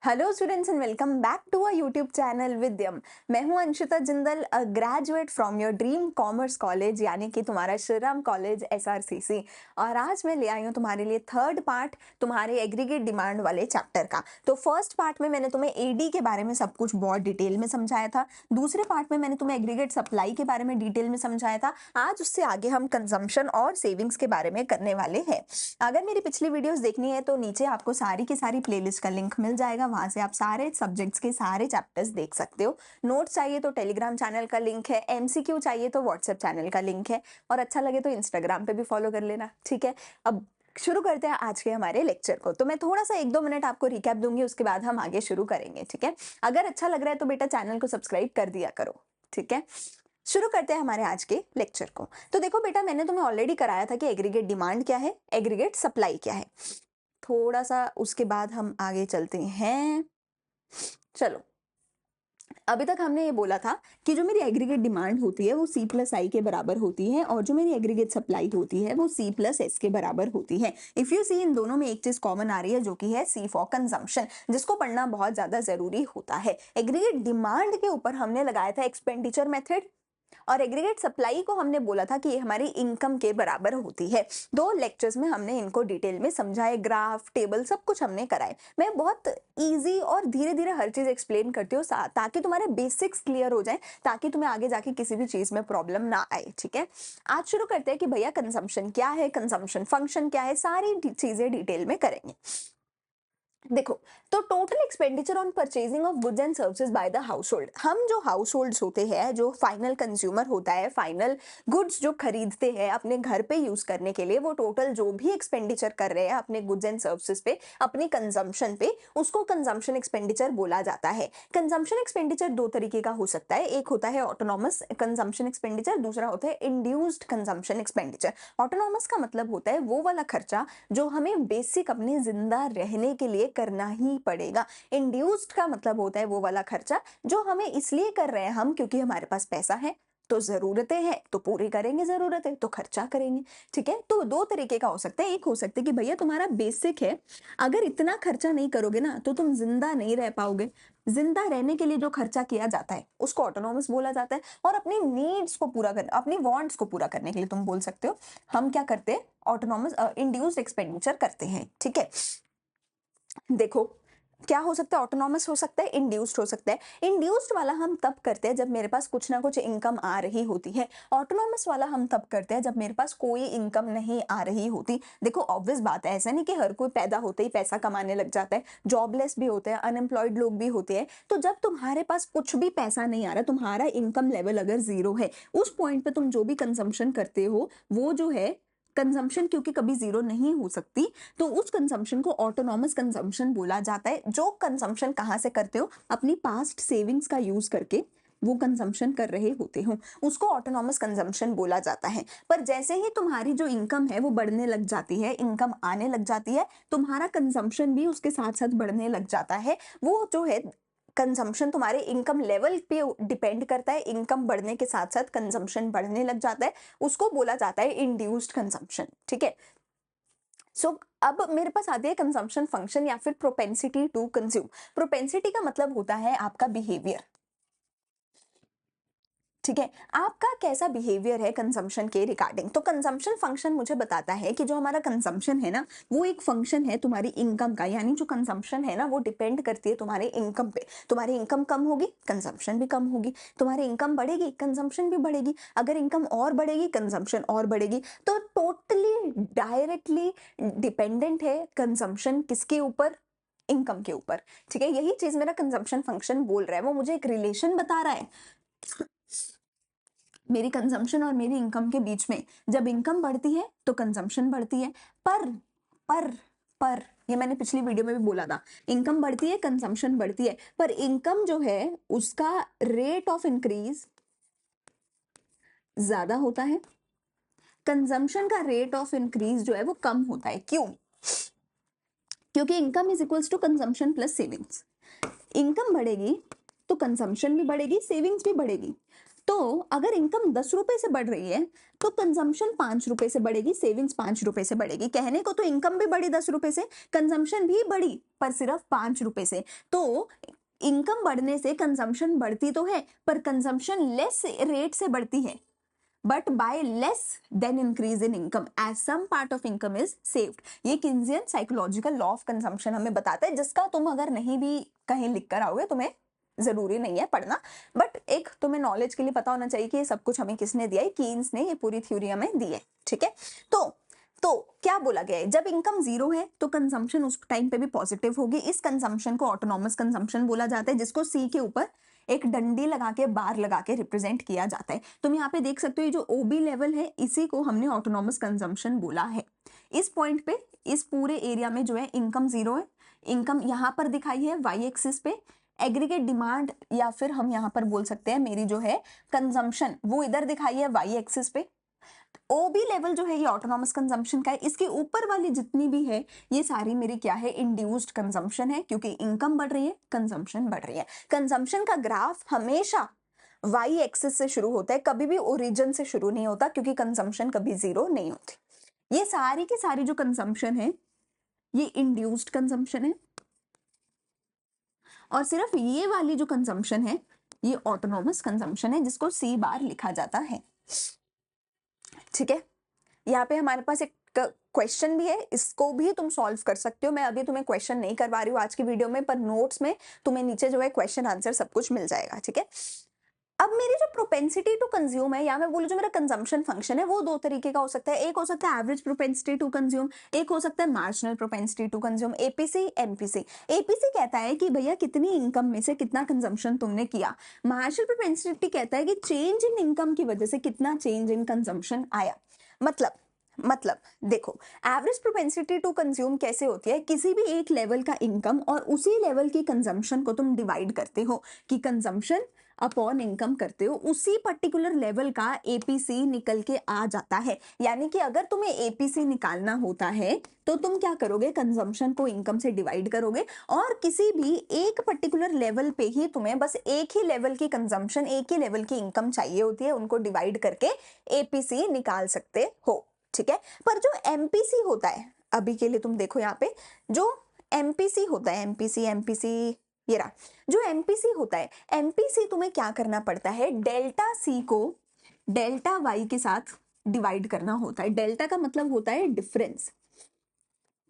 Hello students and welcome back to a YouTube channel Vidyam. मैं हूं Anshita Jindal, a graduate from your dream commerce college यानी कि तुम्हारा Shriram college SRCC. और आज मैं ले आई हूं तुम्हारे लिए थर्ड पार्ट तुम्हारे एग्रीगेट डिमांड वाले चैप्टर का। तो फर्स्ट पार्ट में मैंने तुम्हें एडी के बारे में सब कुछ बहुत डिटेल में समझाया था। दूसरे पार्ट में मैंने तुम्हें एग्रीगेट सप्लाई के बारे में डिटेल में समझाया था। आज उससे आगे हम कंजम्पशन और सेविंग्स के बारे में करने वाले हैं। अगर मेरी पिछली वीडियोस देखनी है तो नीचे आपको सारी की सारी प्लेलिस्ट का लिंक मिल जाएगा, वहां से आप सारे सब्जेक्ट्स के सारे चैप्टर्स देख सकते हो। नोट्स चाहिए तो टेलीग्राम चैनल का लिंक है, एमसीक्यू चाहिए तो व्हाट्सएप चैनल का लिंक है, और अच्छा लगे तो इंस्टाग्राम पे भी फॉलो कर लेना, ठीक है। अब शुरू करते हैं आज के हमारे लेक्चर को। तो मैं थोड़ा सा 1-2 मिनट आपको रिकैप दूंगी, उसके बाद हम आगे शुरू करेंगे, ठीक है। अगर अच्छा लग रहा है तो बेटा चैनल को सब्सक्राइब कर दिया करो, ठीक है। शुरू करते हैं हमारे आज के लेक्चर को। तो देखो बेटा, मैंने तुम्हें ऑलरेडी कराया था कि एग्रीगेट डिमांड क्या है, एग्रीगेट सप्लाई क्या है। थोड़ा सा उसके बाद हम आगे चलते हैं। चलो, अभी तक हमने ये बोला था कि जो मेरी एग्रीगेट डिमांड होती है वो C प्लस आई के बराबर होती है, और जो मेरी एग्रीगेट सप्लाई होती है वो C प्लस एस के बराबर होती है। इफ यू सी, इन दोनों में एक चीज कॉमन आ रही है जो कि है C फॉर कंजम्पशन, जिसको पढ़ना बहुत ज्यादा जरूरी होता है। एग्रीगेट डिमांड के ऊपर हमने लगाया था एक्सपेंडिचर मेथड, और एग्रीगेट सप्लाई को हमने बोला था कि ये हमारी इनकम के बराबर होती है। 2 लेक्चर्स में हमने इनको डिटेल में समझाए, ग्राफ टेबल सब कुछ हमने कराए। मैं बहुत इजी और धीरे धीरे हर चीज एक्सप्लेन करती हूँ ताकि तुम्हारे बेसिक्स क्लियर हो जाए, ताकि तुम्हें आगे जाके किसी भी चीज में प्रॉब्लम ना आए, ठीक है। आज शुरू करते हैं कि भैया कंजम्पशन क्या है, कंजम्पशन फंक्शन क्या है, सारी चीजें डिटेल में करेंगे। देखो, तो total expenditure on purchasing of goods and services by the house hold, हम जो हाउस होल्ड होते हैं, जो फाइनल कंज्यूमर होता है, फाइनल गुड्स जो खरीदते हैं अपने घर पे यूज करने के लिए, वो टोटल जो भी एक्सपेंडिचर कर रहे हैं अपने गुड्स एंड सर्विसेज पे, अपनी कंजम्पशन पे, उसको कंजम्पशन एक्सपेंडिचर बोला जाता है। कंजम्पशन एक्सपेंडिचर 2 तरीके का हो सकता है, एक होता है ऑटोनॉमस कंजम्पशन एक्सपेंडिचर, दूसरा होता है इंड्यूस्ड कंजम्पशन एक्सपेंडिचर। ऑटोनॉमस का मतलब होता है वो वाला खर्चा जो हमें बेसिक अपने जिंदा रहने के लिए करना ही पड़ेगा। इंड्यूस्ड का मतलब होता है वो वाला खर्चा जो हमें इसलिए कर रहे हैं हम क्योंकि हमारे पास पैसा है, तो जरूरतें हैं तो पूरी करेंगे, जरूरतें तो खर्चा करेंगे, ठीक है। तो 2 तरीके का हो सकता है। एक हो सकता है कि भैया तुम्हारा बेसिक है, अगर इतना खर्चा नहीं करोगे ना तो तुम जिंदा नहीं रह पाओगे। जिंदा रहने के लिए जो खर्चा किया जाता है उसको ऑटोनॉमस बोला जाता है, और अपनी नीड्स को पूरा करने, अपनी वांट्स को पूरा करने के लिए तुम बोल सकते हो हम क्या करते हैं, ऑटोनॉमस इंड्यूस्ड एक्सपेंडिचर करते हैं, ठीक है। देखो, क्या हो सकता है, ऑटोनॉमस हो सकता है, इंड्यूस्ड हो सकता है। इंड्यूस्ड वाला हम तब करते हैं जब मेरे पास कुछ ना कुछ इनकम आ रही होती है, ऑटोनॉमस वाला हम तब करते हैं जब मेरे पास कोई इनकम नहीं आ रही होती। देखो, ऑब्वियस बात है, ऐसा नहीं कि हर कोई पैदा होते ही पैसा कमाने लग जाता है, जॉबलेस भी होते हैं, अनएम्प्लॉयड लोग भी होते हैं। तो जब तुम्हारे पास कुछ भी पैसा नहीं आ रहा, तुम्हारा इनकम लेवल अगर जीरो है, उस पॉइंट पे तुम जो भी कंजम्पशन करते हो वो जो है कंजम्पशन, क्योंकि कभी जीरो नहीं हो सकती, तो उस कंजम्पशन को ऑटोनॉमस कंजम्पशन बोला जाता है। जो कंजम्पशन कहाँ से करते हो, अपनी पास्ट सेविंग्स का यूज करके वो कंजम्पशन कर रहे होते हो, उसको ऑटोनॉमस कंजम्पशन बोला जाता है। पर जैसे ही तुम्हारी जो इनकम है वो बढ़ने लग जाती है, इनकम आने लग जाती है, तुम्हारा कंजम्पशन भी उसके साथ साथ बढ़ने लग जाता है। वो जो है कंजम्पशन तुम्हारे इनकम लेवल पे डिपेंड करता है, इनकम बढ़ने के साथ साथ कंजम्पशन बढ़ने लग जाता है, उसको बोला जाता है इंड्यूस्ड कंजम्पशन, ठीक है। सो अब मेरे पास आती है कंजम्पशन फंक्शन या फिर प्रोपेंसिटी टू कंज्यूम। प्रोपेंसिटी का मतलब होता है आपका बिहेवियर, ठीक है, आपका कैसा बिहेवियर है कंजम्पशन के रिगार्डिंग। तो कंजम्पशन फंक्शन मुझे बताता है कि जो हमारा कंजम्पशन है ना, वो एक फंक्शन है तुम्हारी इनकम का, यानी जो कंजम्पशन है ना वो डिपेंड करती है तुम्हारे इनकम पे। तुम्हारी इनकम कम होगी, कंजम्पशन भी कम होगी, तुम्हारी इनकम बढ़ेगी, कंजम्पशन भी बढ़ेगी, अगर इनकम और बढ़ेगी, कंजम्पशन और बढ़ेगी। तो टोटली डायरेक्टली डिपेंडेंट है कंजम्पशन किसके ऊपर, इनकम के ऊपर, ठीक है। यही चीज मेरा कंजम्पशन फंक्शन बोल रहा है, वो मुझे एक रिलेशन बता रहा है मेरी कंजम्पशन और मेरी इनकम के बीच में। जब इनकम बढ़ती है तो कंजम्पशन बढ़ती है, पर पर पर ये मैंने पिछली वीडियो में भी बोला था, इनकम बढ़ती है, कंजम्पशन बढ़ती है, पर इनकम जो है उसका रेट ऑफ इंक्रीज ज्यादा होता है, कंजम्पशन का रेट ऑफ इंक्रीज जो है वो कम होता है। क्यों? क्योंकि income is equals to consumption plus savings. Income बढ़ेगी तो कंजम्पशन भी बढ़ेगी, सेविंग्स भी बढ़ेगी। तो अगर इनकम 10 रुपए से बढ़ रही है तो कंजम्पशन 5 रुपए से बढ़ेगी, सेविंग्स 5 रुपए से बढ़ेगी। कहने को तो इनकम भी बढ़ी 10 रुपए से, कंजम्पशन भी बढ़ी, पर सिर्फ 5 रुपए से। तो इनकम बढ़ने से कंजम्पशन बढ़ती तो है, पर कंजम्पशन लेस रेट से बढ़ती है, but by less than increase in income as some part of income is saved. ये Keynesian psychological law of consumption हमें बताता है, जिसका तुम अगर नहीं भी कहीं लिख कर आओगे, तुम्हें जरूरी नहीं है पढ़ना, बट एक तुम्हें नॉलेज के लिए पता होना चाहिए कि ये सब कुछ हमें किसने दिया है, कीन्स ने ये पूरी थ्योरी हमें दी है। ठीक है, तो क्या बोला गया है, जब इनकम जीरो है तो कंजम्पशन उस टाइम पे भी पॉजिटिव होगी। इस कंजम्पशन को ऑटोनॉमस कंजम्पशन बोला जाता है, जिसको सी के ऊपर एक डंडी लगा के, बार लगा के रिप्रेजेंट किया जाता है। तुम यहाँ पे देख सकते हो, ये जो ओबी लेवल है इसी को हमने ऑटोनॉमस कंजम्पशन बोला है। इस पॉइंट पे, इस पूरे एरिया में जो है इनकम जीरो है, इनकम यहाँ पर दिखाई है वाई एक्सिस पे, एग्रीगेट डिमांड या फिर हम यहाँ पर बोल सकते हैं मेरी जो है कंजम्पशन वो इधर दिखाई है वाई एक्सिस पे। ओबी लेवल जो है ये ऑटोनॉमस कंजम्पशन का है, इसके ऊपर वाली जितनी भी है ये सारी मेरी क्या है, इंड्यूस्ड कंजम्पशन है, क्योंकि इनकम बढ़ रही है, कंजम्पशन बढ़ रही है। कंजम्पशन का ग्राफ हमेशा वाई एक्सिस से शुरू होता है, कभी भी ओरिजिन से शुरू नहीं होता, क्योंकि कंजम्पशन कभी जीरो नहीं होती। ये सारी की सारी जो कंजम्पशन है ये इंड्यूस्ड कंजम्पशन है, और सिर्फ ये वाली जो कंजम्पशन है ये ऑटोनॉमस कंजम्पशन है, जिसको सी बार लिखा जाता है। ठीक है, यहाँ पे हमारे पास एक क्वेश्चन भी है, इसको भी तुम सॉल्व कर सकते हो। मैं अभी तुम्हें क्वेश्चन नहीं करवा रही हूँ आज की वीडियो में, पर नोट्स में तुम्हें नीचे जो है क्वेश्चन आंसर सब कुछ मिल जाएगा। ठीक है, अब मेरी जो प्रोपेंसिटी टू कंज्यूम है, या मैं बोलूं जो मेरा कंजम्पशन फंक्शन है, वो दो तरीके का हो सकता है। एक हो सकता है एवरेज प्रोपेंसिटी टू कंज्यूम, एक हो सकता है marginal propensity to consume, APC MPC. APC कहता है कि भैया कितनी इनकम में से कितना कंजम्पशन तुमने किया। मार्जिनल प्रोपेंसिटी कहता है कि चेंज इन इनकम की वजह से कितना चेंज इन कंजम्पशन आया। मतलब देखो, एवरेज प्रोपेंसिटी टू कंज्यूम कैसे होती है, किसी भी एक लेवल का इनकम और उसी लेवल की कंजम्पशन को तुम डिवाइड करते हो, कि कंजम्पशन अपॉन इनकम करते हो, उसी पर्टिकुलर लेवल का एपीसी निकल के आ जाता है। यानी कि अगर तुम्हें एपीसी निकालना होता है तो तुम क्या करोगे, कंजम्पशन को इनकम से डिवाइड करोगे, और किसी भी एक पर्टिकुलर लेवल पे ही तुम्हें बस एक ही लेवल की कंजम्पशन, एक ही लेवल की इनकम चाहिए होती है, उनको डिवाइड करके एपीसी निकाल सकते हो। ठीक है, पर जो एमपीसी होता है, अभी के लिए तुम देखो यहाँ पे जो एमपीसी होता है, एमपीसी ये रहा, जो एमपीसी होता है, एमपीसी तुम्हें क्या करना पड़ता है, डेल्टा सी को डेल्टा वाई के साथ डिवाइड करना होता है। डेल्टा का मतलब होता है डिफरेंस।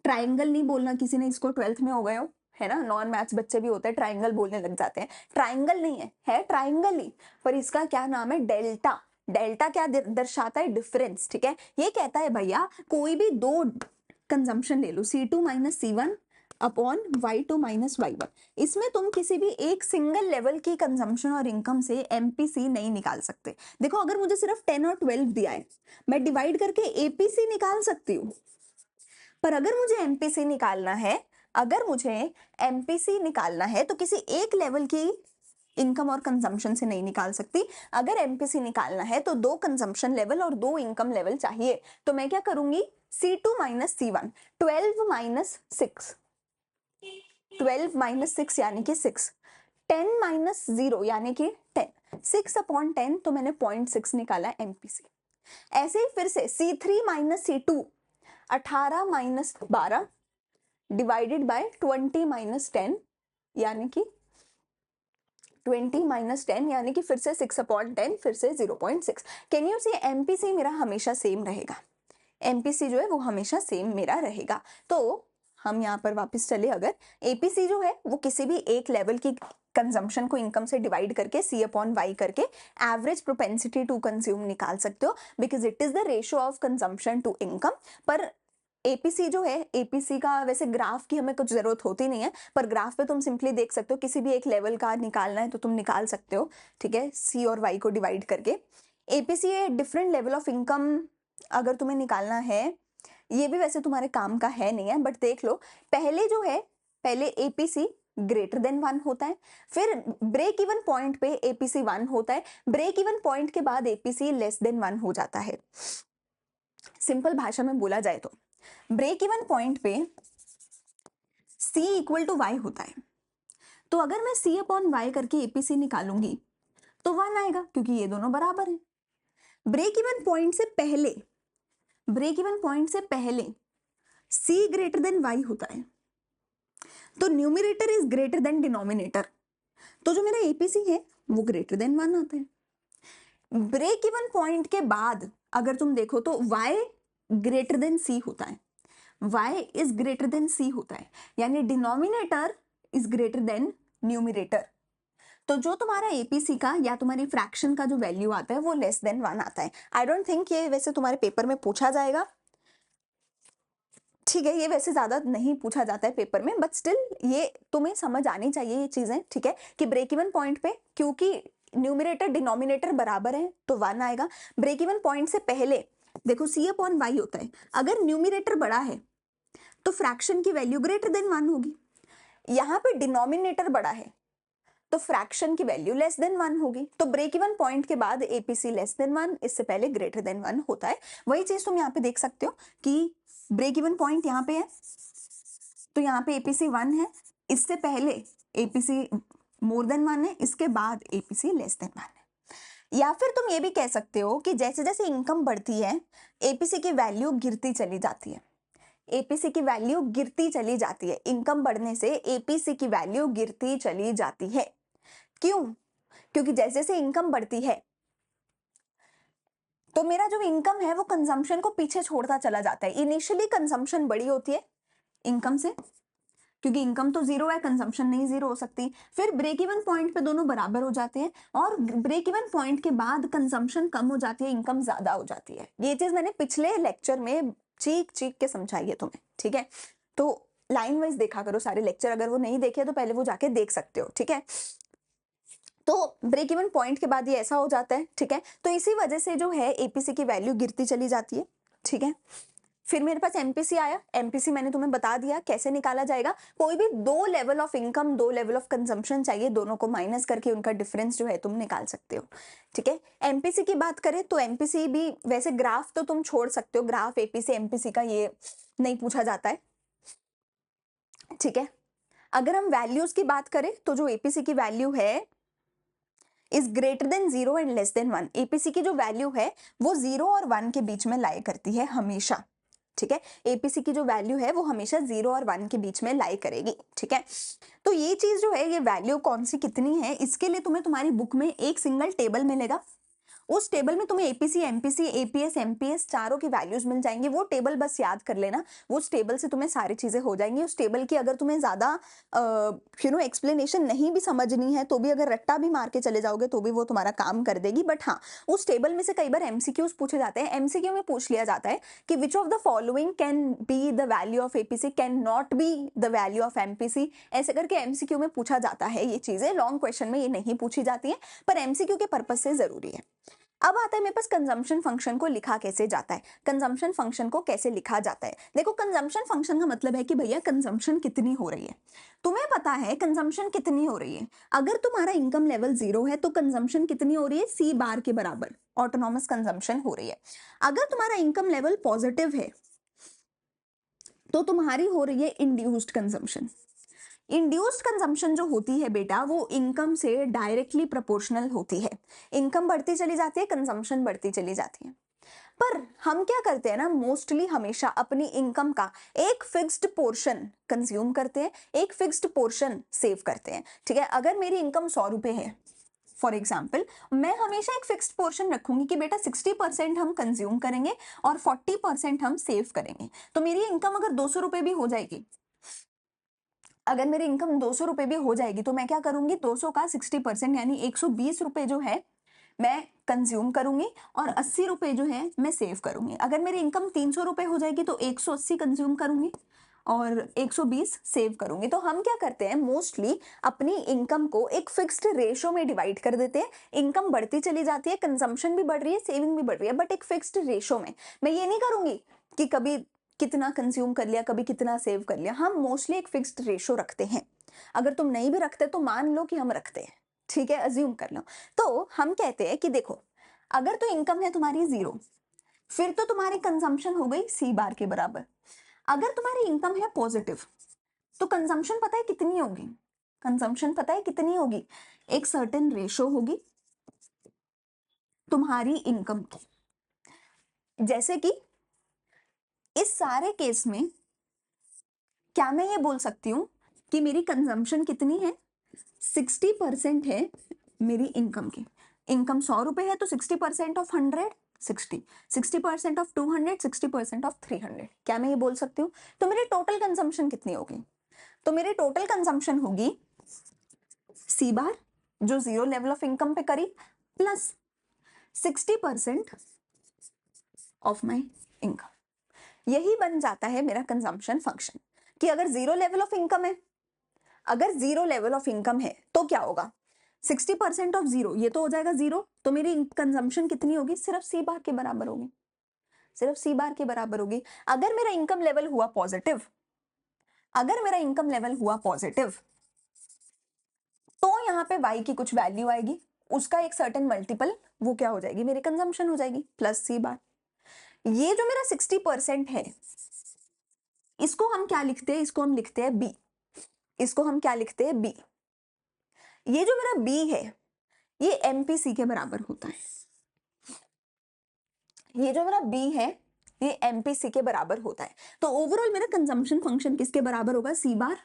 ट्राइंगल नहीं बोलना, किसी ने इसको 12th में हो गए हो, है ना, नॉन मैथ्स बच्चे भी होते हैं ट्राइंगल बोलने लग जाते हैं। ट्राइंगल नहीं है ट्राइंगल ही, पर इसका क्या नाम है, डेल्टा। डेल्टा क्या दर्शाता है, डिफरेंस। ठीक है, ये कहता है भैया कोई भी दो कंजम्पशन ले लो, C2 minus C1 upon Y2 minus Y1, इसमें तुम किसी भी एक सिंगल लेवल की कंजम्पशन और इनकम से एमपीसी नहीं निकाल सकते। देखो, अगर मुझे सिर्फ 10 और 12 दिया है, मैं डिवाइड करके एपीसी निकाल सकती हूँ, पर अगर मुझे एमपीसी निकालना है, तो किसी एक लेवल की इनकम और कंजम्पशन से नहीं निकाल सकती। अगर एमपीसी निकालना है तो दो कंजम्पशन लेवल और दो इनकम लेवल चाहिए। तो मैं क्या करूंगी, C2 minus C1, 12 minus 6, 12 minus 6 यानी कि 6, 10 माइनस 0 यानी कि 10, 6 अपॉन 10, तो मैंने 0.6 निकाला एमपीसी। ऐसे ही फिर से C3 minus C2, 18 minus 12 divided by 20 minus 10 यानी कि 20 माइनस 10 यानी कि फिर से 6 अपॉन 10, फिर से 0.6। कैन यू सी, एमपीसी मेरा हमेशा सेम रहेगा, एमपीसी जो है वो हमेशा सेम मेरा रहेगा। तो हम यहाँ पर वापस चले, अगर एपीसी जो है वो किसी भी एक लेवल की कंजम्पशन को इनकम से डिवाइड करके C अपॉन वाई करके एवरेज प्रोपेंसिटी टू कंज्यूम निकाल सकते हो, because it is the ratio of consumption to income. पर एपीसी जो है, एपीसी का वैसे ग्राफ की हमें कुछ जरूरत होती नहीं है, पर ग्राफ पे तुम सिंपली देख सकते हो, किसी भी एक लेवल का निकालना है तो तुम निकाल सकते हो। ठीक है, सी और वाई को डिवाइड करके। एपीसी है डिफरेंट लेवल ऑफ इनकम, अगर तुम्हें निकालना है, ये भी वैसे तुम्हारे काम का है नहीं है, बट देख लो, पहले जो है, पहले एपीसी ग्रेटर देन 1 होता है, फिर ब्रेक इवन पॉइंट पे एपीसी 1 होता है, ब्रेक इवन पॉइंट के बाद एपीसी लेस देन 1 हो जाता है। सिंपल भाषा में बोला जाए तो ब्रेक इवन पॉइंट पे C इक्वल टू वाई होता है। तो अगर मैं C अपॉन वाई करके एपीसी निकालूंगी तो 1 आएगा क्योंकि ये दोनों बराबर हैं। ब्रेक इवन पॉइंट से पहले, ब्रेक इवन पॉइंट से पहले c ग्रेटर देन y होता है, तो numerator is greater than denominator, तो जो मेरा एपीसी है वो ग्रेटर देन 1 आता है। ब्रेक इवन पॉइंट के बाद अगर तुम देखो तो y ग्रेटर देन c होता है, y is greater than c होता है, यानी denominator is greater than numerator. तो जो तुम्हारा एपीसी का या तुम्हारी फ्रैक्शन का जो वैल्यू आता है वो लेस देन 1 आता है। आई डोंट थिंक ये वैसे तुम्हारे पेपर में पूछा जाएगा, ठीक है, ये वैसे ज्यादा नहीं पूछा जाता है पेपर में, बट स्टिल ये तुम्हें समझ आनी चाहिए ये चीजें, ठीक है, कि ब्रेक इवन पॉइंट पे क्योंकि न्यूमरेटर डिनोमिनेटर बराबर है तो 1 आएगा। ब्रेक इवन पॉइंट से पहले देखो c अपॉन y होता है, अगर न्यूमरेटर बड़ा है तो फ्रैक्शन की वैल्यू ग्रेटर देन 1 होगी, यहाँ पे डिनोमिनेटर बड़ा है तो फ्रैक्शन की वैल्यू लेस देन 1 होगी। तो ब्रेक इवन पॉइंट के बाद एपीसी लेस देन 1, इससे पहले ग्रेटर देन 1 होता है। वही चीज तुम यहाँ पे देख सकते हो कि ब्रेक इवन पॉइंट यहाँ पे है तो यहाँ पे एपीसी 1 है, इससे पहले एपीसी मोर देन 1 है, इसके बाद एपीसी लेस देन 1 है। या फिर तुम ये भी कह सकते हो कि जैसे जैसे इनकम बढ़ती है एपीसी की वैल्यू गिरती चली जाती है, एपीसी की वैल्यू गिरती चली जाती है, इनकम बढ़ने से एपीसी की वैल्यू गिरती चली जाती है। क्यों? क्योंकि जैसे जैसे इनकम बढ़ती है तो मेरा जो इनकम है वो कंजम्पशन को पीछे छोड़ता चला जाता है। इनिशियली कंजम्पशन बड़ी होती है इनकम से, क्योंकि इनकम तो जीरो है, कंजम्पशन नहीं जीरो हो सकती। फिर ब्रेक इवन पॉइंट पे दोनों बराबर हो जाते हैं और ब्रेक इवन पॉइंट के बाद कंजम्पशन कम हो जाती है, इनकम ज्यादा हो जाती है। ये चीज मैंने पिछले लेक्चर में चीख चीख के समझाई है तुम्हें, ठीक है, तो लाइन वाइज देखा करो सारे लेक्चर, अगर वो नहीं देखे तो पहले वो जाके देख सकते हो, ठीक है। तो ब्रेक इवन पॉइंट के बाद ये ऐसा हो जाता है, ठीक है, तो इसी वजह से जो है एपीसी की वैल्यू गिरती चली जाती है, ठीक है। फिर मेरे पास एमपीसी आया, एमपीसी मैंने तुम्हें बता दिया कैसे निकाला जाएगा। कोई भी दो लेवल ऑफ इनकम, दो लेवल ऑफ कंजम्पशन चाहिए, दोनों को माइनस करके उनका डिफरेंस जो है तुम निकाल सकते हो, ठीक है। एमपीसी की बात करें तो एमपीसी भी वैसे ग्राफ तो तुम छोड़ सकते हो, ग्राफ एपीसी एमपीसी का ये नहीं पूछा जाता है, ठीक है। अगर हम वैल्यूज की बात करें तो जो एपीसी की वैल्यू है is greater than 0 and less than 1, APC की जो वैल्यू है वो 0 और 1 के बीच में लाई करती है हमेशा, ठीक है। एपीसी की जो वैल्यू है वो हमेशा 0 और 1 के बीच में लाई करेगी, ठीक है। तो ये चीज जो है, ये वैल्यू कौन सी कितनी है, इसके लिए तुम्हें तुम्हारी बुक में एक सिंगल टेबल मिलेगा। उस टेबल में तुम्हें एपीसी एमपीसी एपीएस एमपीएस चारों की वैल्यूज मिल जाएंगी। वो टेबल बस याद कर लेना, वो उस टेबल से तुम्हें सारी चीजें हो जाएंगी। उस टेबल की अगर तुम्हें ज्यादा एक्सप्लेनेशन नहीं भी समझनी है तो भी, अगर रट्टा भी मार के चले जाओगे तो भी वो तुम्हारा काम कर देगी। बट हाँ, उस टेबल में से कई बार एमसीक्यूज पूछे जाते हैं। एमसीक्यू में पूछ लिया जाता है कि which of the following can be the value of APC, can not be the value of MPC, ऐसे करके एमसीक्यू में पूछा जाता है। ये चीजें लॉन्ग क्वेश्चन में ये नहीं पूछी जाती है, पर एमसीक्यू के पर्पज से जरूरी है। अब आता है मेरे पास कंजम्पशन फंक्शन को लिखा कैसे जाता है। कंजम्पशन फंक्शन को कैसे लिखा जाता है, देखो कंजम्पशन फंक्शन का मतलब है कि भैया कंजम्पशन कितनी हो रही है, तुम्हें पता है कंजम्पशन कितनी हो रही है। अगर तुम्हारा इनकम लेवल 0 है तो कंजम्पशन कितनी हो रही है, सी बार के बराबर ऑटोनॉमस कंजम्पशन हो रही है। अगर तुम्हारा इनकम लेवल पॉजिटिव है तो तुम्हारी हो रही है इंड्यूस्ड कंजम्पशन। इंड्यूस्ड कंजम्पशन जो होती है बेटा वो इनकम से डायरेक्टली प्रोपोर्शनल होती है। इनकम बढ़ती चली जाती है, कंजम्पशन बढ़ती चली जाती है। पर हम क्या करते हैं ना, मोस्टली हमेशा अपनी इनकम का एक फिक्स्ड पोर्शन कंज्यूम करते हैं, एक फिक्स्ड पोर्शन सेव करते हैं, ठीक है। अगर मेरी इनकम 100 रुपए है फॉर एग्जाम्पल, मैं हमेशा एक फिक्स्ड पोर्शन रखूंगी कि बेटा 60% हम कंज्यूम करेंगे और 40% हम सेव करेंगे। तो मेरी इनकम अगर 200 रुपए भी हो जाएगी, अगर मेरी इनकम 200 रुपए भी हो जाएगी तो मैं क्या करूंगी, 200 का 60% यानी 120 रुपए जो है मैं कंज्यूम करूंगी और 80 रुपए जो है मैं सेव करूंगी। अगर मेरी इनकम 300 रुपए हो जाएगी तो 180 कंज्यूम करूंगी और 120 सेव करूंगी। तो हम क्या करते हैं, मोस्टली अपनी इनकम को एक फिक्स्ड रेशो में डिवाइड कर देते हैं। इनकम बढ़ती चली जाती है, कंजम्पशन भी बढ़ रही है, सेविंग भी बढ़ रही है, बट एक फिक्स्ड रेशो में। मैं ये नहीं करूंगी कि कभी कितना कंज्यूम कर लिया, कभी कितना सेव कर लिया। हम मोस्टली एक फिक्स्ड रेशो रखते हैं। अगर तुम नहीं भी रखते तो मान लो कि हम रखते हैं, ठीक है, अज्यूम कर लो। तो हम कहते हैं कि देखो, अगर तो इनकम है तुम्हारी 0, फिर तो तुम्हारी कंजम्पशन हो गई सी बार के बराबर। अगर तुम्हारी इनकम है पॉजिटिव तो कंजम्पशन पता है कितनी होगी, कंजम्पशन पता है कितनी होगी, एक सर्टेन रेशो होगी, तुम्हारी इनकम की। जैसे कि इस सारे केस में क्या मैं ये बोल सकती हूँ कि मेरी कंजम्पशन कितनी है, 60% है मेरी इनकम की। इनकम 100 रुपए है तो 60% ऑफ 100 60, 60% ऑफ 200 60% ऑफ 300। क्या मैं ये बोल सकती हूँ? तो मेरी टोटल कंजम्पशन कितनी होगी? तो मेरी टोटल कंजम्पशन होगी सी बार, जो जीरो लेवल ऑफ इनकम पे करी, प्लस 60% ऑफ माई इनकम। यही बन जाता है मेरा कंजम्पशन फंक्शन। कि अगर जीरो लेवल ऑफ इनकम है, अगर जीरो लेवल ऑफ इनकम है तो क्या होगा, 60% ऑफ जीरो, ये तो हो जाएगा जीरो, तो मेरी कंजम्पशन कितनी होगी, सिर्फ सी बार के बराबर होगी, सिर्फ सी बार के बराबर होगी। अगर मेरा इनकम लेवल हुआ पॉजिटिव, अगर मेरा इनकम लेवल हुआ पॉजिटिव, तो यहाँ पे y की कुछ वैल्यू आएगी, उसका एक सर्टेन मल्टीपल, वो क्या हो जाएगी, मेरी कंजम्पशन हो जाएगी, प्लस सी बार। ये जो मेरा 60% है, इसको हम क्या लिखते हैं, इसको हम लिखते हैं b, इसको हम क्या लिखते हैं b। ये जो मेरा b है ये एमपीसी के बराबर होता है। ये जो मेरा b है ये एमपीसी के बराबर होता है। तो ओवरऑल मेरा कंजम्पशन फंक्शन किसके बराबर होगा, सी bar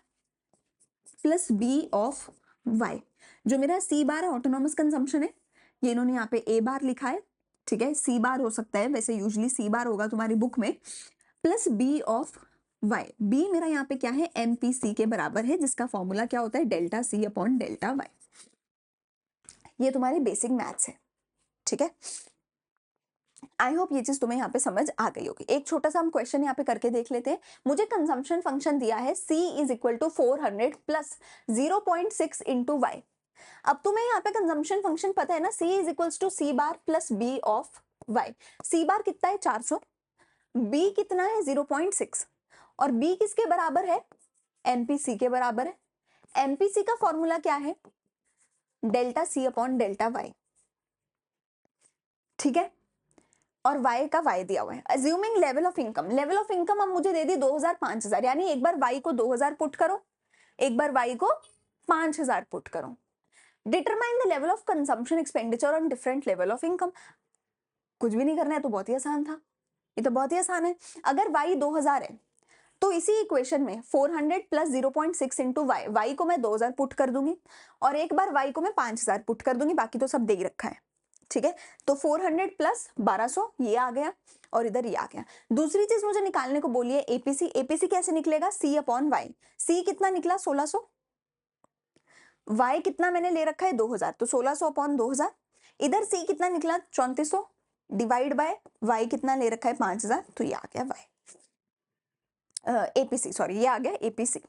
plus B of y। जो मेरा सी बार है ऑटोनॉमस कंजम्पशन है, ये इन्होंने यहाँ पे ए बार लिखा है, ठीक है, सी बार हो सकता है, वैसे यूजली सी बार होगा तुम्हारी बुक में, plus B of y। B मेरा यहाँ पे क्या है, एमपीसी के बराबर है, जिसका फॉर्मूला क्या होता है, delta C upon delta y। ये तुम्हारी बेसिक मैथ्स है, ठीक है। आई होप ये चीज तुम्हें यहाँ पे समझ आ गई होगी। एक छोटा सा हम क्वेश्चन यहाँ पे करके देख लेते हैं। मुझे कंजम्पशन फंक्शन दिया है c is equal to 400 plus 0.6 into Y. अब तुम्हें यहाँ पे कंजम्पशन फंक्शन पता है ना, c is equal to C bar plus B of Y. C bar कितना है 400, b कितना है 0.6, और b किसके बराबर है, एमपीसी के बराबर है। एमपीसी का फॉर्मूला क्या है, delta C upon delta Y, ठीक है। और y का y दिया हुआ है। Assuming level of income, level of income अब मुझे दे दी 2000 5000, यानी एक बार y को 2000 पुट करो, एक बार y को 5000 पुट करो। Determine the level of consumption expenditure on different level of income. कुछ भी नहीं करना है, तो बहुत ही आसान था, ये तो बहुत ही आसान है। अगर y 2000 है तो इसी इक्वेशन में 400 प्लस 0.6 इंटू वाई को मैं 2000 पुट कर दूंगी, और एक बार y को मैं 5000 पुट कर दूंगी, बाकी तो सब दे ही रखा है, ठीक है। तो 400 प्लस 1200 ये आ गया, और इधर ये आ गया। दूसरी चीज मुझे निकालने को बोली है एपीसी। एपीसी कैसे निकलेगा, सी अपॉन वाई। सी कितना निकला 1600, वाई कितना मैंने ले रखा है 2000, तो 1600 अपॉन 2000। इधर सी कितना निकला 3400, डिवाइड बाय वाई कितना ले रखा है 5000, तो ये आ गया वाई एपीसी, सॉरी ये आ गया एपीसी,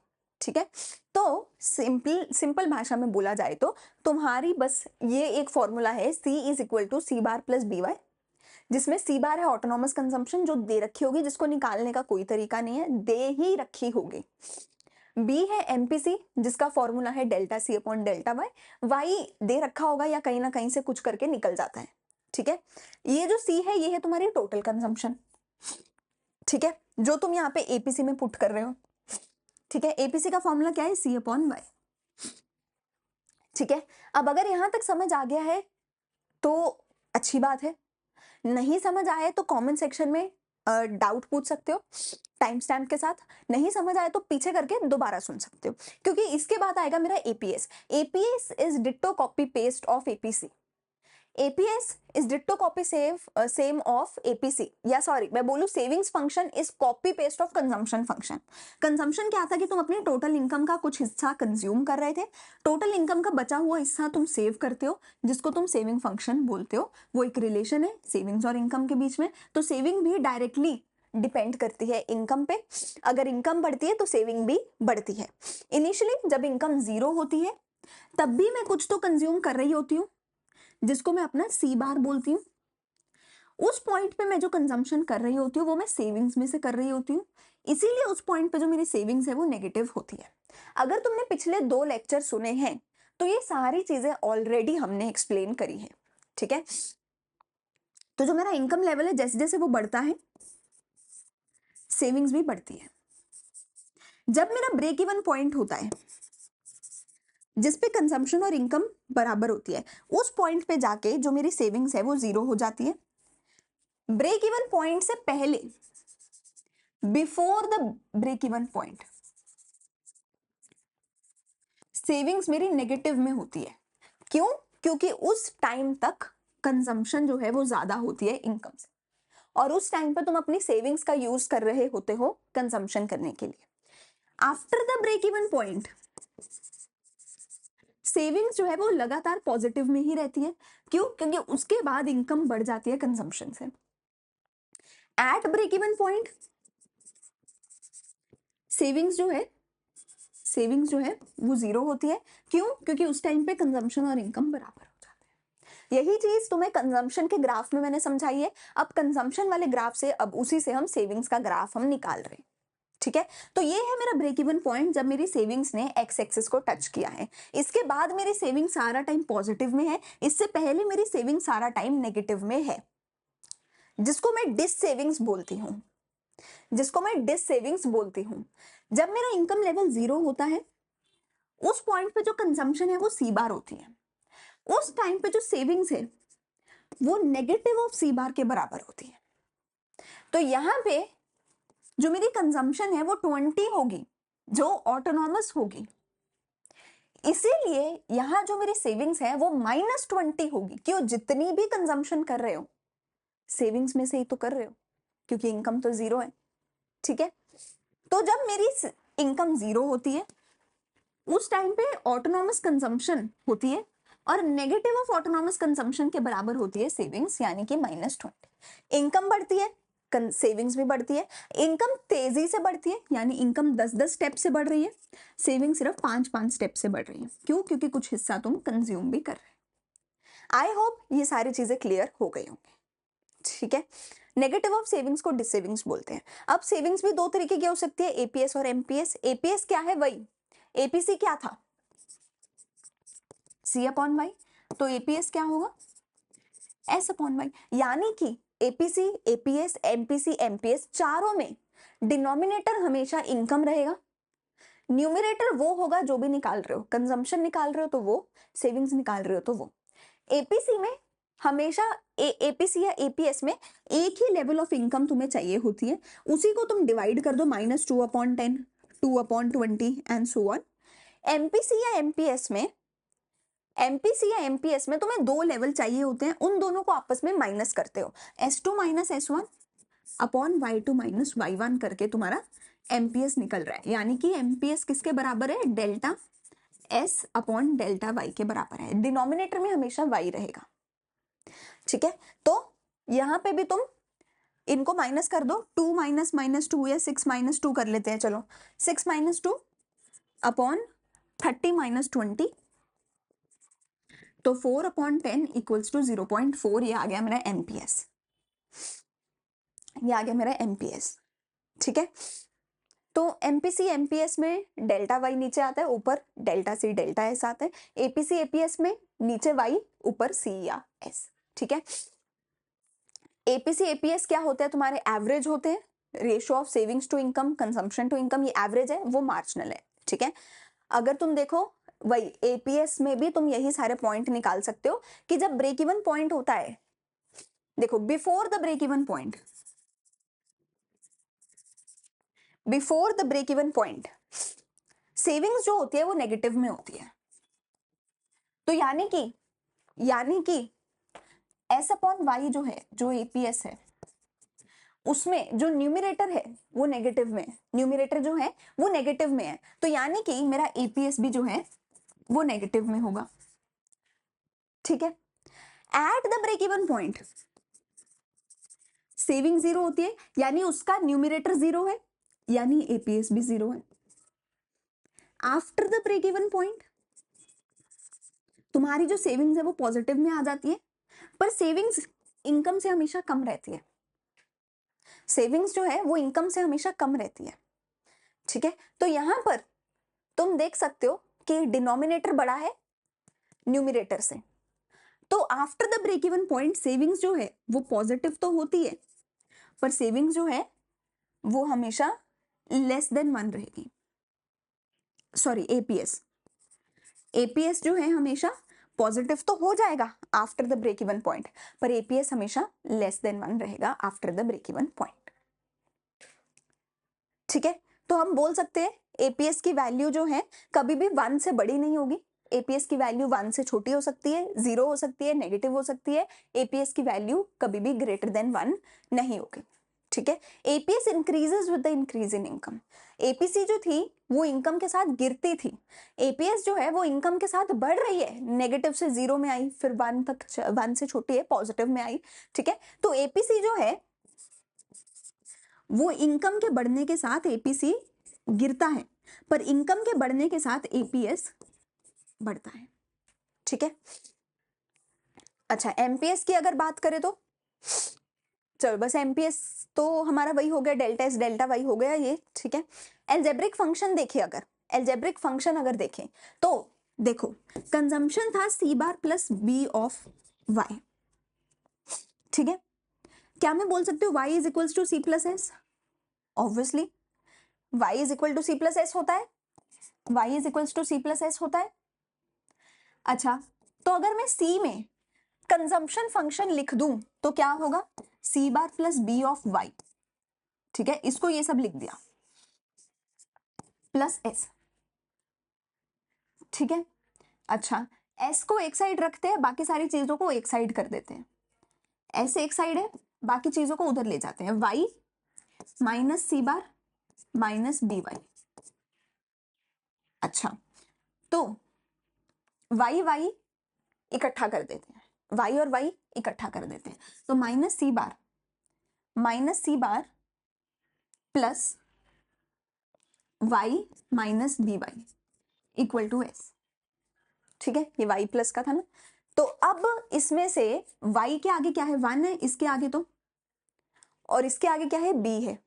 ठीक है। तो सिंपल भाषा में बोला जाए तो तुम्हारी बस ये एक फॉर्मूला है, C is equal to C bar plus B Y, जिसमें सी बार है ऑटोनॉमस कंजम्पशन जो दे रखी होगी, जिसको निकालने का कोई तरीका नहीं है, दे ही रखी होगी। बी है एमपीसी, जिसका फॉर्मूला है delta C upon delta Y. Y दे रखा होगा या कहीं ना कहीं से कुछ करके निकल जाता है, ठीक है। ये जो सी है ये है तुम्हारी टोटल कंजम्पशन, ठीक है, जो तुम यहाँ पे एपीसी में पुट कर रहे हो, ठीक है। एपीसी का फॉर्मूला क्या है, सी अपॉन वाई, ठीक है। अब अगर यहां तक समझ आ गया है तो अच्छी बात है, नहीं समझ आए तो कमेंट सेक्शन में डाउट पूछ सकते हो टाइम स्टैम्प के साथ, नहीं समझ आए तो पीछे करके दोबारा सुन सकते हो, क्योंकि इसके बाद आएगा मेरा APS. APS is ditto copy paste of APC. APS is ditto copy same of APC, या सॉरी मैं बोलूं savings function is copy paste of consumption function. Consumption क्या था कि तुम अपनी टोटल इनकम का कुछ हिस्सा कंज्यूम कर रहे थे, टोटल इनकम का बचा हुआ हिस्सा तुम सेव करते हो, जिसको तुम सेविंग फंक्शन बोलते हो। वो एक रिलेशन है सेविंग्स और इनकम के बीच में। तो सेविंग भी डायरेक्टली डिपेंड करती है इनकम पे, अगर इनकम बढ़ती है तो सेविंग भी बढ़ती है। इनिशियली जब इनकम जीरो होती है तब भी मैं कुछ तो कंज्यूम कर रही होती हूँ, जिसको मैं अपना सी बार बोलती हूँ। उस पॉइंट पे मैं जो कंजम्पशन कर रही होती हूँ वो मैं सेविंग्स में से कर रही होती हूँ, इसीलिए उस पॉइंट पे जो मेरी सेविंग्स है वो नेगेटिव होती है। अगर तुमने पिछले 2 लेक्चर सुने हैं तो ये सारी चीजें ऑलरेडी हमने एक्सप्लेन करी है, ठीक है। तो जो मेरा इनकम लेवल है जैसे जैसे वो बढ़ता है सेविंग्स भी बढ़ती है। जब मेरा ब्रेक इवन पॉइंट होता है जिसपे कंजम्पशन और इनकम बराबर होती है, उस पॉइंट पे जाके जो मेरी सेविंग्स है वो जीरो हो जाती है। ब्रेक इवन पॉइंट से पहले, before the break even point, savings मेरी नेगेटिव में होती है। क्यों? क्योंकि उस टाइम तक कंजम्पशन जो है वो ज्यादा होती है इनकम से, और उस टाइम पर तुम अपनी सेविंग्स का यूज कर रहे होते हो कंजम्पशन करने के लिए। After the break even point savings जो है वो लगातार पॉजिटिव में ही रहती है। क्यों? क्योंकि उसके बाद इनकम बढ़ जाती है कंजम्पशन से। At break even point savings जो है वो जीरो होती है। क्यों? क्योंकि उस टाइम पे कंजम्पशन और इनकम बराबर हो जाते हैं। यही चीज तुम्हें कंजम्पशन के ग्राफ में मैंने समझाई है। अब कंजम्पशन वाले ग्राफ से, अब उसी से हम सेविंग्स का ग्राफ हम निकाल रहे हैं। ठीक है, तो ये है मेरा ब्रेक इवन पॉइंट जब मेरी सेविंग्स ने एक्स एक्सिस को टच किया है। इसके बाद मेरी सेविंग सारा टाइम पॉजिटिव में है, इससे पहले मेरी सेविंग सारा टाइम नेगेटिव में है, जिसको मैं डिस सेविंग्स बोलती हूँ, जब मेरा इनकम लेवल जीरो होता है, उस पॉइंट पे जो कंजम्पशन है वो सी बार होती है, उस टाइम पे जो सेविंग्स है वो नेगेटिव ऑफ सी बार के बराबर होती है। तो यहाँ पे जो मेरी कंजम्पशन है वो 20 होगी, जो ऑटोनॉमस होगी। इसीलिए यहां जो मेरी सेविंग्स है वो -20 होगी। क्यों? जितनी भी कंजम्पशन कर रहे हो सेविंग्स में से ही तो कर रहे हो, क्योंकि इनकम तो जीरो है। ठीक है, तो जब मेरी इनकम जीरो होती है उस टाइम पे ऑटोनॉमस कंजम्पशन होती है, और नेगेटिव ऑफ ऑटोनॉमस कंजम्पशन के बराबर होती है सेविंग्स, यानी कि -20। इनकम बढ़ती है, सेविंग्स भी बढ़ती है। इनकम तेजी से बढ़ती है, यानी इनकम 10-10 स्टेप से बढ़ रही है, सेविंग सिर्फ 5-5 स्टेप से बढ़ रही है। क्यों? क्योंकि कुछ हिस्सा तुम कंज्यूम भी कर रहे हो। आई होप ये सारी चीजें क्लियर हो गई होंगी। ठीक है, नेगेटिव ऑफ सेविंग्स को डिसेविंग्स बोलते हैं। अब सेविंग्स भी दो तरीके की हो सकती है, एपीएस और एमपीएस। एपीएस क्या है? वही एपीसी क्या था? C/Y। तो एपीएस क्या होगा? S/Y। यानी कि एपीसी, एपीएस, एमपीसी, एमपीएस चारों में डिनोमिनेटर हमेशा इनकम रहेगा, न्यूमरेटर वो होगा जो भी निकाल रहे हो, कंजम्पशन निकाल रहे हो तो वो, सेविंग्स निकाल रहे हो तो वो। एपीसी में हमेशा एपीसी या एपीएस में एक ही लेवल ऑफ इनकम तुम्हें चाहिए होती है, उसी को तुम डिवाइड कर दो -2/10, 2/20 एंड सो ऑन। एमपीसी या एमपीएस में तुम्हें दो लेवल चाहिए होते हैं, उन दोनों को आपस में माइनस करते हो, S2 - S1 upon Y2 - Y1 करके तुम्हारा एमपीएस निकल रहा है। यानी कि एमपीएस किसके बराबर है? Delta S upon delta Y के बराबर है। डिनोमिनेटर में हमेशा Y रहेगा। ठीक है, तो यहां पे भी तुम इनको माइनस कर दो, 2 - -2 या 6 - 2 कर लेते हैं। चलो 6 - 2 अपॉन 30 - 20, तो 4/10 इक्वल्स टू 0.4। ये आ गया मेरा एमपीएस, ठीक है, तो एमपीसी एमपीएस में डेल्टा वाई नीचे आता है, ऊपर डेल्टा सी डेल्टा एस आता है। एपीसी एपीएस में नीचे वाई, ऊपर सी या एस। ठीक है, एपीसी एपीएस क्या होते हैं? तुम्हारे एवरेज होते हैं, ratio of savings to income, consumption to income, ये एवरेज है, वो मार्जिनल है। ठीक है, अगर तुम देखो वही एपीएस में भी तुम यही सारे पॉइंट निकाल सकते हो कि जब ब्रेक इवन पॉइंट होता है, देखो before the break even point savings जो होती है वो नेगेटिव में होती है। तो यानी कि S/Y जो है, जो एपीएस है, उसमें जो न्यूमरेटर है वो नेगेटिव में, न्यूमरेटर जो है वो नेगेटिव में है, तो यानी कि मेरा एपीएस भी जो है वो नेगेटिव में होगा। ठीक है, at the break even point saving zero होती है, यानी उसका न्यूमरेटर जीरो है, यानी एपीएस भी जीरो है। After the break even point तुम्हारी जो सेविंग्स है वो पॉजिटिव में आ जाती है, पर सेविंग्स इनकम से हमेशा कम रहती है, सेविंग्स जो है वो इनकम से हमेशा कम रहती है। ठीक है, तो यहां पर तुम देख सकते हो कि डिनोमिनेटर बड़ा है न्यूमरेटर से, तो after the break even point savings जो है वो पॉजिटिव तो होती है, पर सेविंग्स जो है वो हमेशा लेस देन 1 रहेगी। सॉरी, एपीएस एपीएस जो है हमेशा पॉजिटिव तो हो जाएगा after the break even point, पर एपीएस हमेशा लेस देन 1 रहेगा after the break even point. ठीक है, तो हम बोल सकते हैं एपीएस की वैल्यू जो है कभी भी 1 से बड़ी नहीं होगी। एपीएस की वैल्यू 1 से छोटी हो सकती है, 0 हो सकती है, नेगेटिव हो सकती है। एपीएस की वैल्यू कभी भी ग्रेटर देन 1 नहीं होगी। ठीक है, APS increases with the increase in income. APC जो थी वो इनकम के साथ गिरती थी, एपीएस जो है वो इनकम के साथ बढ़ रही है। नेगेटिव से 0 में आई, फिर 1 तक, 1 से छोटी है, पॉजिटिव में आई। ठीक है, तो एपीसी जो है वो इनकम के बढ़ने के साथ एपीसी गिरता है, पर इनकम के बढ़ने के साथ एपीएस बढ़ता है। ठीक है, अच्छा एमपीएस की अगर बात करें तो चलो बस एमपीएस तो हमारा वही हो गया, डेल्टा एस डेल्टा वाई हो गया ये। ठीक है, एल्जेब्रिक फंक्शन देखिए, अगर एल्जेब्रिक फंक्शन अगर देखें तो देखो कंजम्पशन था C bar plus B of Y. ठीक है, क्या मैं बोल सकती हूँ y is equals to C plus S? Obviously y is equal to C plus S होता है, y is equals to C plus S होता है। अच्छा, तो अगर मैं c में कंजम्पशन फंक्शन लिख दूं तो क्या होगा, सी bar plus B of Y. ठीक है, इसको ये सब लिख दिया प्लस एस। ठीक है, अच्छा एस को एक साइड रखते हैं, बाकी सारी चीजों को एक साइड कर देते हैं। एस एक साइड है, बाकी चीजों को उधर ले जाते हैं। वाई माइनस सी बार माइनस बी वाई। अच्छा, तो वाई वाई इकट्ठा कर देते हैं, वाई और वाई इकट्ठा कर देते हैं, तो minus C bar plus Y minus B Y equal to S. ठीक है, ये y प्लस का था ना, तो अब इसमें से y के आगे क्या है, 1 है, इसके आगे तो, और इसके आगे क्या है, b है,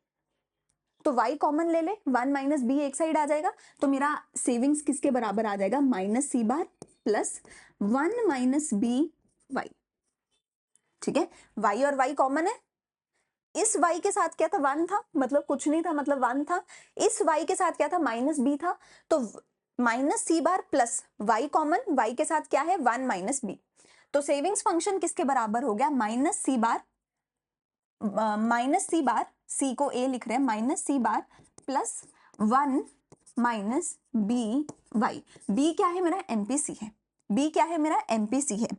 तो y कॉमन ले ले, 1 माइनस बी एक साइड आ जाएगा, तो मेरा सेविंग्स किसके बराबर आ जाएगा, minus C bar plus 1 minus B Y. ठीक है, y और y कॉमन है, इस y के साथ क्या था, 1 था, मतलब कुछ नहीं था, मतलब 1 था। इस y के साथ क्या था, माइनस b था, तो minus C bar plus y common, y के साथ क्या है, 1 माइनस बी। तो सेविंग्स फंक्शन किसके बराबर हो गया, माइनस सी बार, सी को a लिख रहे हैं, minus C bar plus 1 minus B Y. B क्या है, मेरा एमपीसी है, बी क्या है, मेरा एमपीसी है।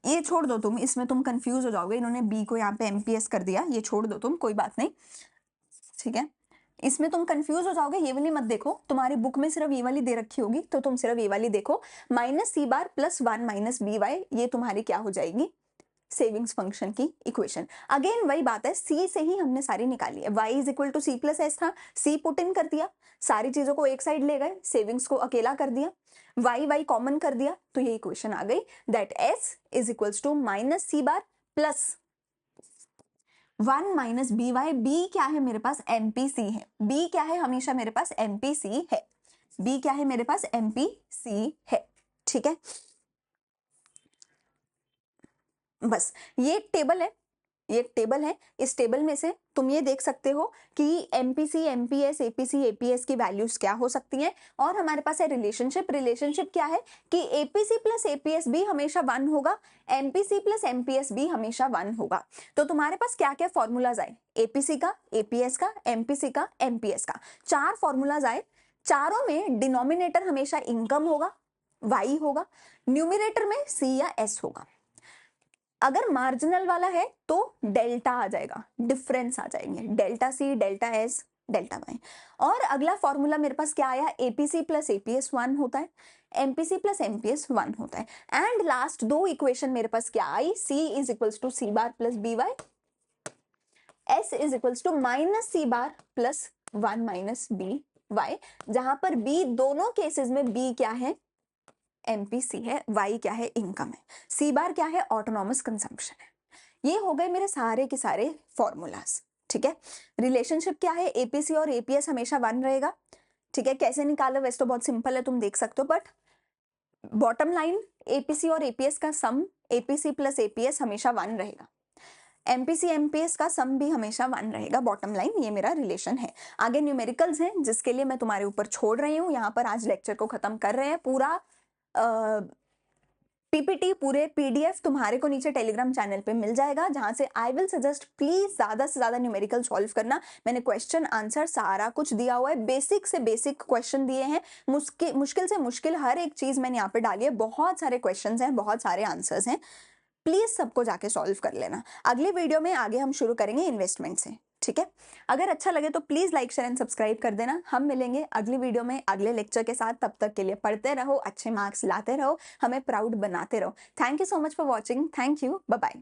ये छोड़ दो तुम, इसमें तुम कंफ्यूज हो जाओगे, इन्होंने बी को यहाँ पे एमपीएस कर दिया, ये छोड़ दो तुम, कोई बात नहीं। ठीक है, इसमें तुम कंफ्यूज हो जाओगे, ये वाली मत देखो, तुम्हारी बुक में सिर्फ ये वाली दे रखी होगी, तो तुम सिर्फ ये वाली देखो, minus C bar plus 1 minus B Y, ये तुम्हारी क्या हो जाएगी, सेविंग्स फंक्शन की इक्वेशन। अगेन वही बात है, सी से ही हमने सारी निकाली है, y is equal to C plus S था, सी पुट इन कर दिया, सारी चीजों को एक साइड ले गए, सेविंग्स को अकेला कर दिया, y कॉमन कर दिया, तो ये इक्वेशन आ गई, that s is equals to minus C bar plus 1 minus B Y. B क्या है, मेरे पास एमपीसी है, बी क्या है, हमेशा मेरे पास एमपीसी है, बी क्या है, मेरे पास एमपीसी है। ठीक है, बस ये टेबल है, ये एक टेबल है, इस टेबल में से तुम ये देख सकते हो कि एमपीसी, एमपीएस, एपीसी, एपीएस की वैल्यूज क्या हो सकती हैं, और हमारे पास है रिलेशनशिप। रिलेशनशिप क्या है कि एपीसी प्लस एपीएस भी हमेशा 1 होगा, एमपीसी प्लस एमपीएस भी हमेशा 1 होगा। तो तुम्हारे पास क्या क्या फॉर्मूलाज आए, एपीसी का, एपीएस का, एमपीसी का, एमपीएस का, 4 फॉर्मूलाज आए। चारों में डिनोमिनेटर हमेशा इनकम होगा, वाई होगा, न्यूमिनेटर में सी या एस होगा। अगर मार्जिनल वाला है तो डेल्टा आ जाएगा, डिफरेंस आ जाएंगे, delta C, delta S, delta Y. और अगला फॉर्मूला मेरे पास क्या आया, एपीसी प्लस एपीएस 1 होता है, एमपीसी प्लस एमपीएस 1 होता है। एंड लास्ट 2 इक्वेशन मेरे पास क्या आई, C is equals to C bar plus B Y, S is equals to minus C bar plus 1 minus B Y, जहां पर बी दोनों केसेस में बी क्या है, एमपीसी है, वाई क्या है, इनकम है, सी बार क्या है, ऑटोनॉमस कंजम्पशन है। ये हो गए मेरे सारे के सारे फॉर्मूलाज। ठीक है, रिलेशनशिप क्या है, एपीसी और एपीएस हमेशा 1 रहेगा। ठीक है, कैसे निकालो, वैसे तो बहुत सिंपल है, तुम देख सकते हो, बट बॉटम लाइन एपीसी और एपीएस का सम, एपीसी प्लस एपीएस हमेशा 1 रहेगा। एमपीसी एमपीएस का सम भी हमेशा 1 रहेगा, बॉटम लाइन ये मेरा रिलेशन है। आगे न्यूमेरिकल्स हैं जिसके लिए मैं तुम्हारे ऊपर छोड़ रही हूँ, यहाँ पर आज लेक्चर को खत्म कर रहे हैं। पूरा पीपीटी, पूरे पीडीएफ तुम्हारे को नीचे टेलीग्राम चैनल पे मिल जाएगा, जहां से आई विल सजेस्ट प्लीज ज्यादा से ज्यादा न्यूमेरिकल सॉल्व करना। मैंने क्वेश्चन आंसर सारा कुछ दिया हुआ है, बेसिक से बेसिक क्वेश्चन दिए हैं, मुश्किल से मुश्किल हर एक चीज मैंने यहाँ पे डाली है। बहुत सारे क्वेश्चन हैं, बहुत सारे आंसर्स हैं, प्लीज सबको जाके सॉल्व कर लेना। अगली वीडियो में आगे हम शुरू करेंगे इन्वेस्टमेंट से, ठीक है। अगर अच्छा लगे तो please like share and subscribe कर देना। हम मिलेंगे अगली वीडियो में अगले लेक्चर के साथ। तब तक के लिए पढ़ते रहो, अच्छे मार्क्स लाते रहो, हमें प्राउड बनाते रहो। Thank you so much for watching. Thank you, bye bye.